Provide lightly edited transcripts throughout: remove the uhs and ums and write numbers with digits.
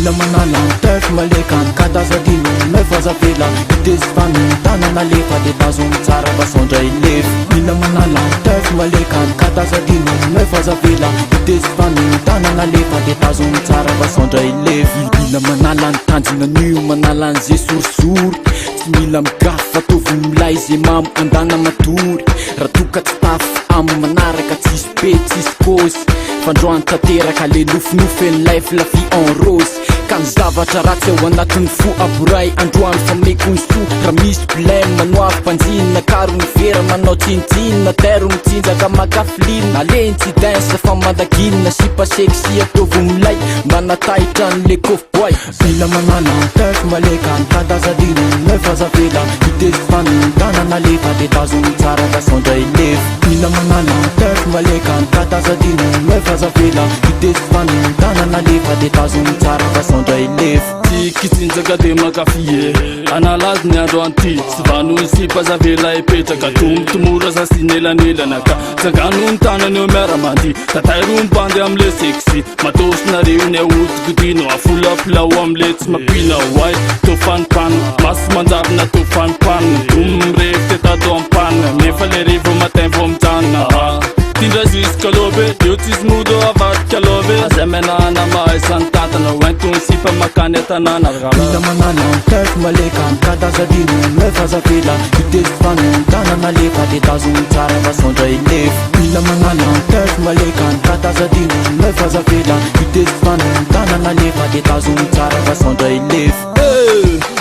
mila manala tef malekany katazadino mefazavela itezifany tanana lefa de tazony tsara basondray lefy mila manala tef malekany katazadino mefazavela itezifany tanana lefa de tazony tsara basondray lefy mila manala ny tanjinanio manala an'ze sorisory tsy mila migafy fatovy milay ze mamo andana matory raha toka tsy tafy amy manaraka tsisy be tsisy kôsy fandroany tateraka le nofinofeny life la vie en rose ka ny zavatra ratsy ao anatin'ny fo aboray androany fa mekonso raha misy blème manoavy mpanjinina karo ny vera manao tsinitsinina tero mitsinjaka makafilina aleny tsy dinsa fa mandaginina sy paseksy ataovy milay manatahitra n'le kofboy mila manana tef maleka ny katazadino mefazavela itezifany tanana lefa de tazony tsara kasondray lefy mila manana tef maleka ny katazadino mefazavela itezifany tanana lefa de tazony tsara kasondray lefy kitsinjaka de makafie analazy ny andro anty sy vanony sy pazavela epetraka tomora sasinelanelana ka tsagano ny tanany eo miaramandy tatairoa mbandy amle seksy matosonareo ny aotikodino afulafilao amle tsy mapina oay tofanipana masy manjavina tofanipana domrefy tetato ampana nefa le revo matin vo mijanona tindra ziskalobe eo tsisy modo avadikalobe azay menana mahay santantana oentony sipa makany atanana mila manana tef maleka ny katazadino mefazavela itezifany tanana lefa de tazony tsara kasondray lefy mila manana tef maleka ny katazadino mefazavela itezifany tanana lefa de tazony tsara kasondray lefy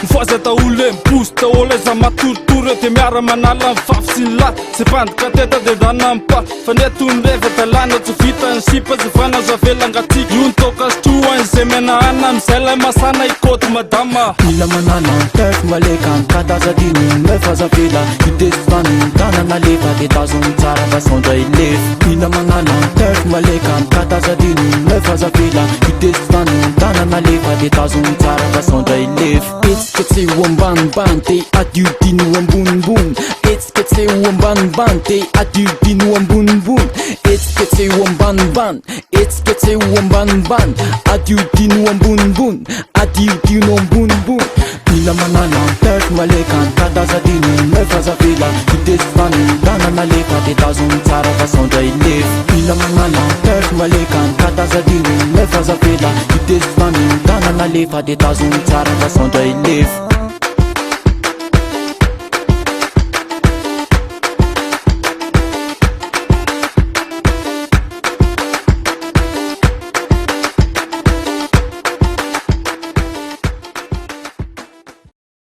mifoaza taolo e miposy taolo za matoritory de miara manala ny fafy sy ny lahy sy pandika teta de dana mpa fa netony refa dalana tsy vita ny sipa sy fanazavela ngatsiky io ny tokastroany zay menahana amizay lay masana ikôty madama mila manana tef maleka ny katazadino mefazavela itezifany tanana lefa de tazony tsara kasondray lefy mila manana tef maleka ny katazadino mefazavela itezifany tanana lefa de tazony tsara kasondray lefy etsika tsy ho ambanimbany te adiodino ambonimbony etsika tsy ho ambanimbany te adiodino ambonimbony etsika tsy ho ambanimbany etsika tsy ho ambanimbany adiodino ambonimbony adiodino ambonimbony mila manana tef maleka ny katazadino mefazavela itezifany tanana lefa de tazony tsara kasondray lefy mila manana tef maleka ny katazadino mefazavela itezifany tanana lefa de tazony tsara kasondray lefy